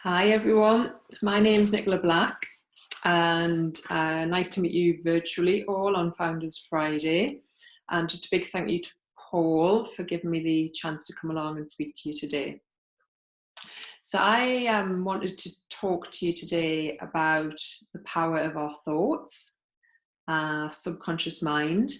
Hi everyone, my name's Nicola Black and nice to meet you virtually all on Founders Friday, and just a big thank you to Paul for giving me the chance to come along and speak to you today. So I wanted to talk to you today about the power of our thoughts, subconscious mind,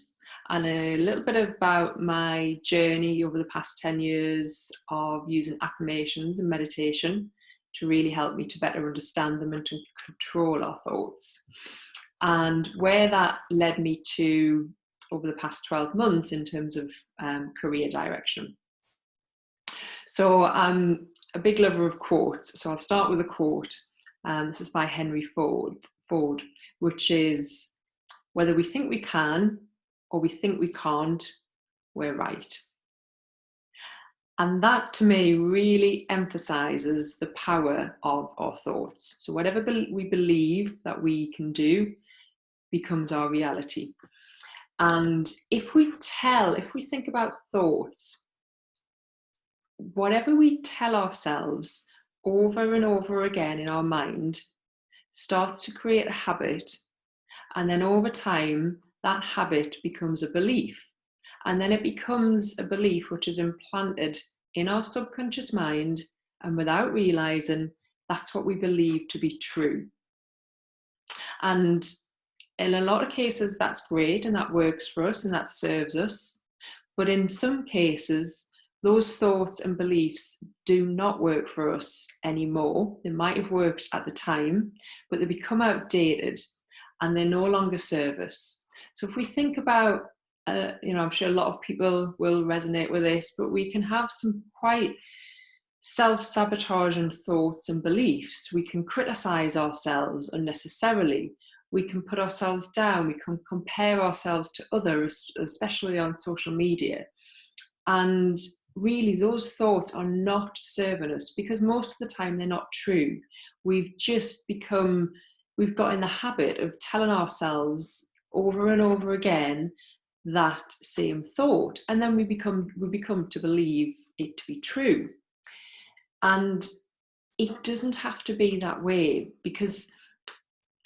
and a little bit about my journey over the past 10 years of using affirmations and meditation to really help me to better understand them and to control our thoughts, and where that led me to over the past 12 months in terms of career direction. So I'm a big lover of quotes, so I'll start with a quote. This is by Henry Ford, which is, "Whether we think we can or we think we can't, we're right." And that to me really emphasizes the power of our thoughts. So whatever we believe that we can do becomes our reality. And if we think about thoughts, whatever we tell ourselves over and over again in our mind starts to create a habit. And then over time, that habit becomes a belief. And then it becomes a belief which is implanted in our subconscious mind, and without realizing, that's what we believe to be true. And in a lot of cases, that's great and that works for us and that serves us. But in some cases, those thoughts and beliefs do not work for us anymore. They might have worked at the time, but they become outdated and they no longer serve us. So if we think about I'm sure a lot of people will resonate with this, but we can have some quite self-sabotaging thoughts and beliefs. We can criticize ourselves unnecessarily. We can put ourselves down. We can compare ourselves to others, especially on social media. And really, those thoughts are not serving us because most of the time they're not true. We've got in the habit of telling ourselves over and over again that same thought, and then we become to believe it to be true. And it doesn't have to be that way, because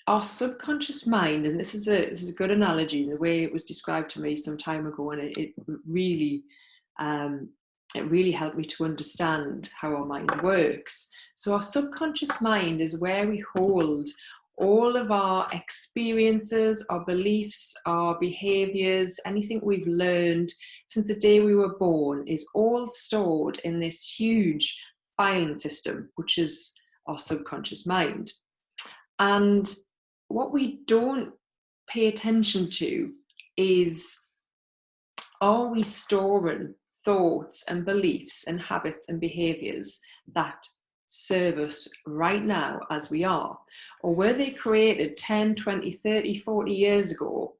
our subconscious mind, and this is a good analogy, the way it was described to me some time ago, and it really helped me to understand how our mind works. So our subconscious mind is where we hold all of our experiences, our beliefs, our behaviors, anything we've learned since the day we were born is all stored in this huge filing system, which is our subconscious mind. And what we don't pay attention to is, are we storing thoughts and beliefs and habits and behaviors that serve us right now as we are? Or were they created 10, 20, 30, 40 years ago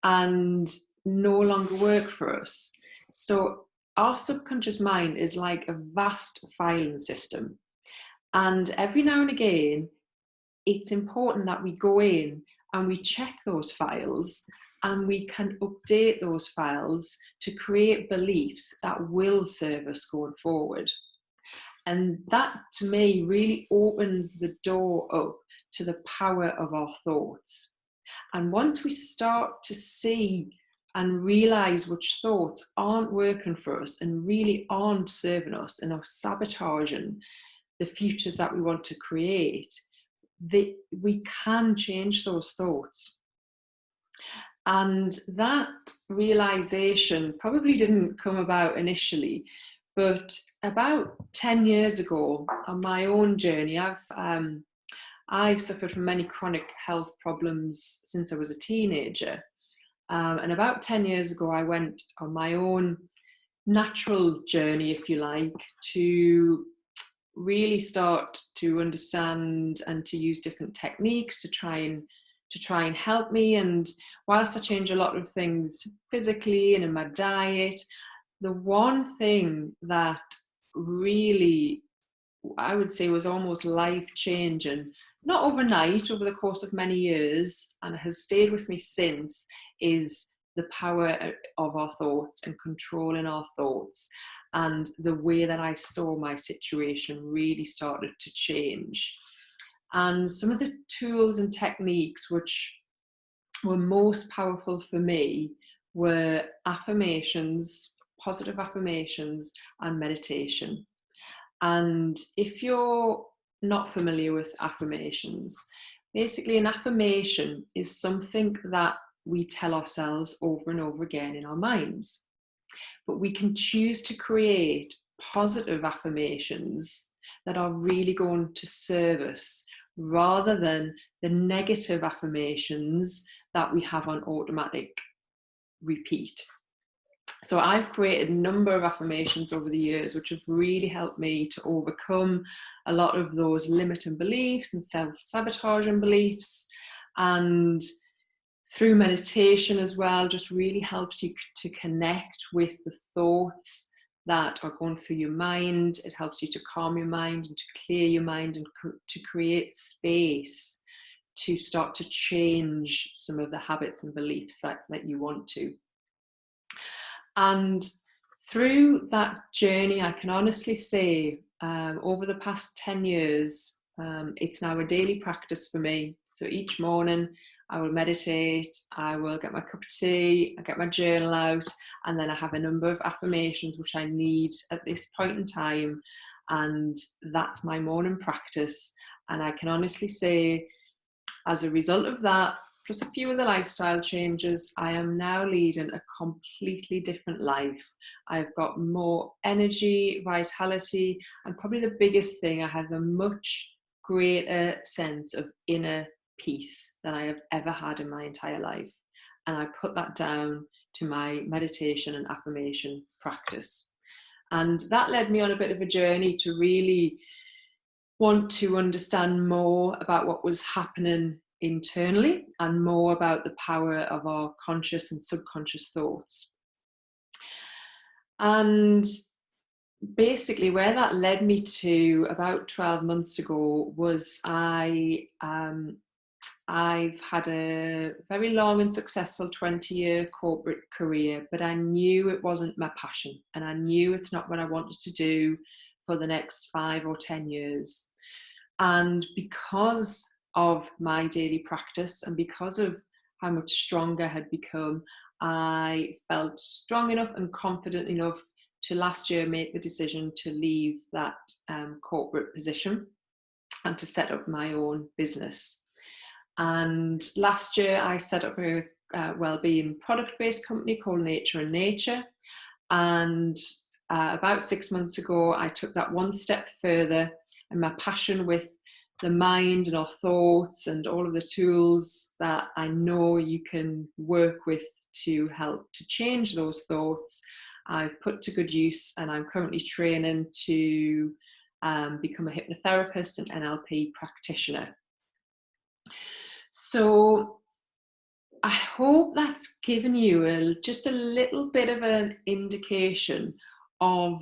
and no longer work for us? So our subconscious mind is like a vast filing system. And every now and again, it's important that we go in and we check those files, and we can update those files to create beliefs that will serve us going forward. And that, to me, really opens the door up to the power of our thoughts. And once we start to see and realize which thoughts aren't working for us and really aren't serving us and are sabotaging the futures that we want to create, we can change those thoughts. And that realization probably didn't come about initially, but about 10 years ago on my own journey, I've suffered from many chronic health problems since I was a teenager. And about 10 years ago, I went on my own natural journey, if you like, to really start to understand and to use different techniques to try and help me. And whilst I changed a lot of things physically and in my diet, the one thing that really, I would say, was almost life-changing, not overnight, over the course of many years, and has stayed with me since, is the power of our thoughts and controlling our thoughts. and the way that I saw my situation really started to change. And some of the tools and techniques which were most powerful for me were affirmations, positive affirmations, and meditation. And if you're not familiar with affirmations, basically an affirmation is something that we tell ourselves over and over again in our minds. But we can choose to create positive affirmations that are really going to serve us, rather than the negative affirmations that we have on automatic repeat. So I've created a number of affirmations over the years which have really helped me to overcome a lot of those limiting beliefs and self-sabotaging beliefs. And through meditation as well, just really helps you to connect with the thoughts that are going through your mind. It helps you to calm your mind and to clear your mind and to create space to start to change some of the habits and beliefs that you want to. And through that journey, I can honestly say, over the past 10 years, it's now a daily practice for me. So each morning I will meditate, I will get my cup of tea, I get my journal out, and then I have a number of affirmations which I need at this point in time. And that's my morning practice. And I can honestly say, as a result of that, plus a few of the lifestyle changes, I am now leading a completely different life. I've got more energy, vitality, and probably the biggest thing, I have a much greater sense of inner peace than I have ever had in my entire life. And I put that down to my meditation and affirmation practice. And that led me on a bit of a journey to really want to understand more about what was happening internally and more about the power of our conscious and subconscious thoughts. And basically where that led me to about 12 months ago was I've had a very long and successful 20-year corporate career, but I knew it wasn't my passion, and I knew it's not what I wanted to do for the next 5 or 10 years. And because of my daily practice and because of how much stronger I had become, I felt strong enough and confident enough to last year make the decision to leave that corporate position and to set up my own business. And last year I set up a wellbeing product-based company called Nature and Nature. And about 6 months ago, I took that one step further, and my passion with the mind and our thoughts and all of the tools that I know you can work with to help to change those thoughts, I've put to good use, and I'm currently training to become a hypnotherapist and NLP practitioner. So I hope that's given you just a little bit of an indication of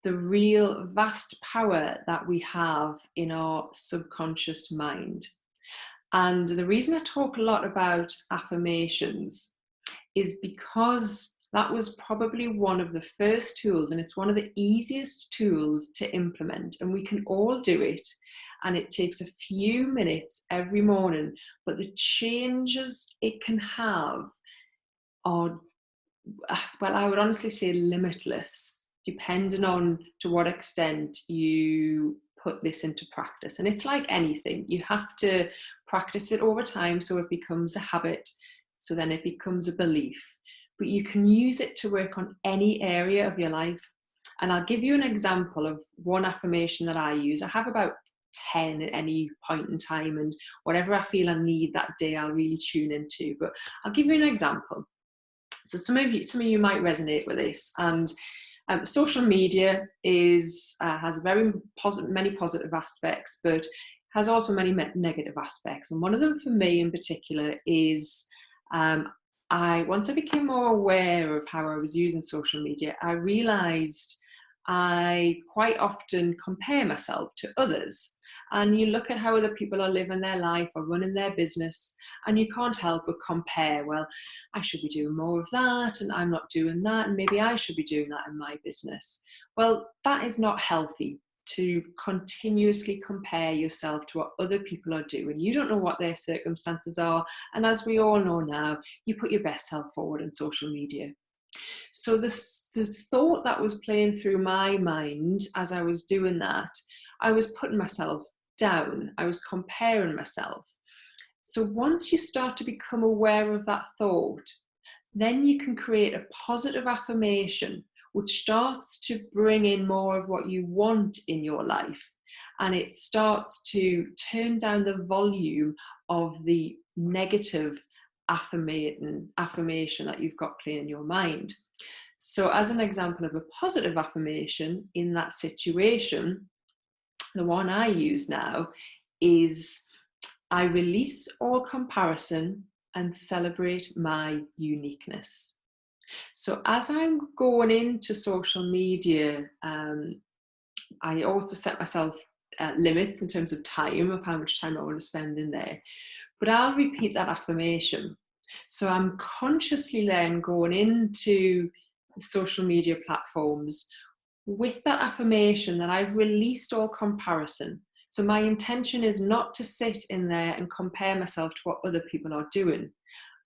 the real vast power that we have in our subconscious mind. And the reason I talk a lot about affirmations is because that was probably one of the first tools, and it's one of the easiest tools to implement, and we can all do it. And it takes a few minutes every morning, but the changes it can have are, well, I would honestly say limitless, depending on to what extent you put this into practice. And it's like anything, you have to practice it over time so it becomes a habit, so then it becomes a belief. But you can use it to work on any area of your life. And I'll give you an example of one affirmation that I use. I have about 10 at any point in time, and whatever I feel I need that day, I'll really tune into. But I'll give you an example. So some of you might resonate with this. And social media has many positive aspects, but has also many negative aspects. And one of them for me in particular is once I became more aware of how I was using social media, I realized I quite often compare myself to others. And you look at how other people are living their life or running their business, and you can't help but compare. Well, I should be doing more of that, and I'm not doing that, and maybe I should be doing that in my business. Well, that is not healthy, to continuously compare yourself to what other people are doing. You don't know what their circumstances are. And as we all know now, you put your best self forward on social media. So the thought that was playing through my mind as I was doing that, I was putting myself down. I was comparing myself. So once you start to become aware of that thought, then you can create a positive affirmation which starts to bring in more of what you want in your life. And it starts to turn down the volume of the negative affirmation that you've got playing in your mind. So as an example of a positive affirmation in that situation, the one I use now is, I release all comparison and celebrate my uniqueness. So as I'm going into social media, I also set myself limits in terms of time, of how much time I want to spend in there. But I'll repeat that affirmation. So I'm consciously then going into the social media platforms with that affirmation that I've released all comparison. So my intention is not to sit in there and compare myself to what other people are doing.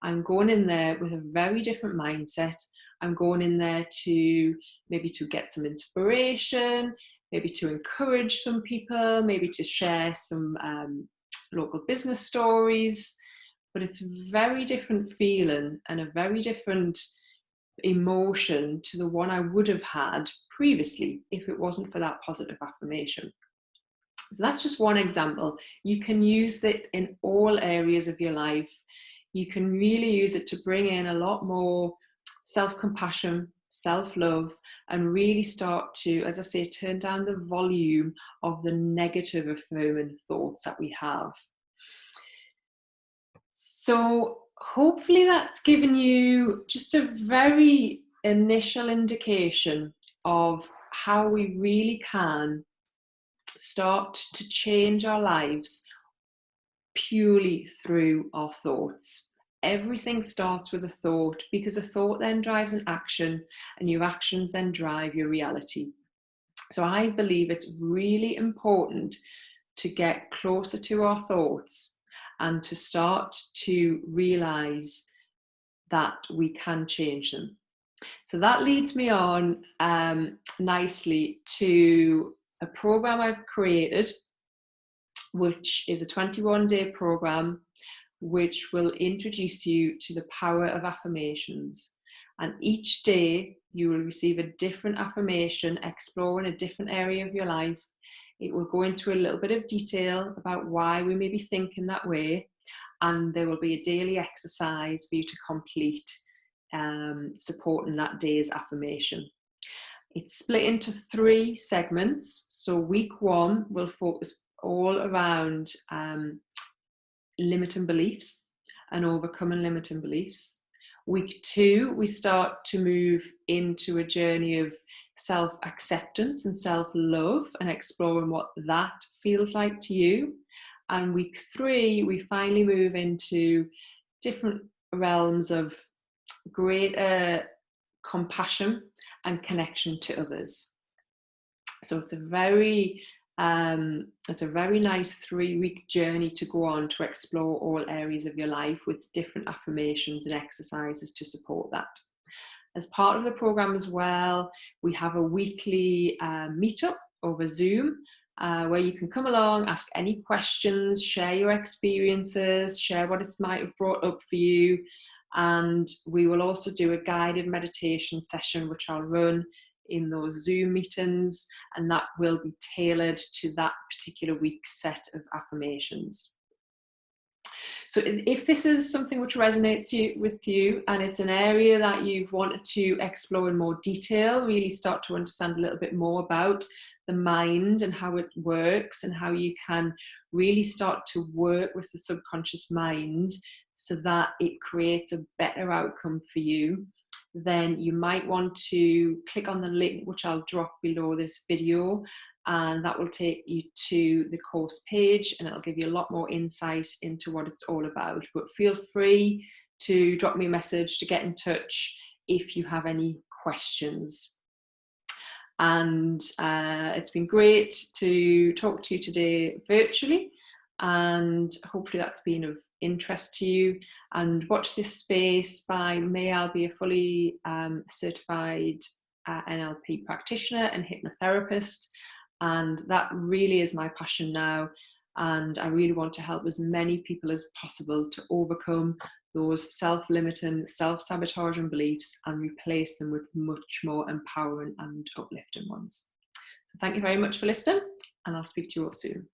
I'm going in there with a very different mindset. I'm going in there to maybe to get some inspiration, maybe to encourage some people, maybe to share some local business stories. But it's a very different feeling and a very different emotion to the one I would have had previously if it wasn't for that positive affirmation. So that's just one example. You can use it in all areas of your life. You can really use it to bring in a lot more self-compassion, self-love, and really start to, as I say, turn down the volume of the negative affirming thoughts that we have. So hopefully that's given you just a very initial indication of how we really can start to change our lives purely through our thoughts. Everything starts with a thought, because a thought then drives an action, and your actions then drive your reality. So I believe it's really important to get closer to our thoughts and to start to realize that we can change them. So that leads me on nicely to a program I've created, which is a 21-day program which will introduce you to the power of affirmations. And each day you will receive a different affirmation, exploring a different area of your life. It will go into a little bit of detail about why we may be thinking that way, and there will be a daily exercise for you to complete, supporting that day's affirmation. It's split into 3 segments. So week 1 will focus all around limiting beliefs and overcoming limiting beliefs. Week 2, we start to move into a journey of self-acceptance and self-love and exploring what that feels like to you. And week 3, we finally move into different realms of greater compassion and connection to others. So it's a very nice 3-week journey to go on to explore all areas of your life with different affirmations and exercises to support that. As part of the program as well, we have a weekly meetup over Zoom where you can come along, ask any questions, share your experiences, share what it might have brought up for you. And we will also do a guided meditation session, which I'll run in those Zoom meetings, and that will be tailored to that particular week's set of affirmations. So if this is something which resonates with you, and it's an area that you've wanted to explore in more detail, really start to understand a little bit more about the mind and how it works, and how you can really start to work with the subconscious mind so that it creates a better outcome for you, then you might want to click on the link which I'll drop below this video, and that will take you to the course page, and it'll give you a lot more insight into what it's all about. But feel free to drop me a message, to get in touch if you have any questions. And it's been great to talk to you today virtually, and hopefully that's been of interest to you. And watch this space. By May, I'll be a fully certified NLP practitioner and hypnotherapist, and that really is my passion now. And I really want to help as many people as possible to overcome those self-limiting, self-sabotaging beliefs and replace them with much more empowering and uplifting ones. So thank you very much for listening, and I'll speak to you all soon.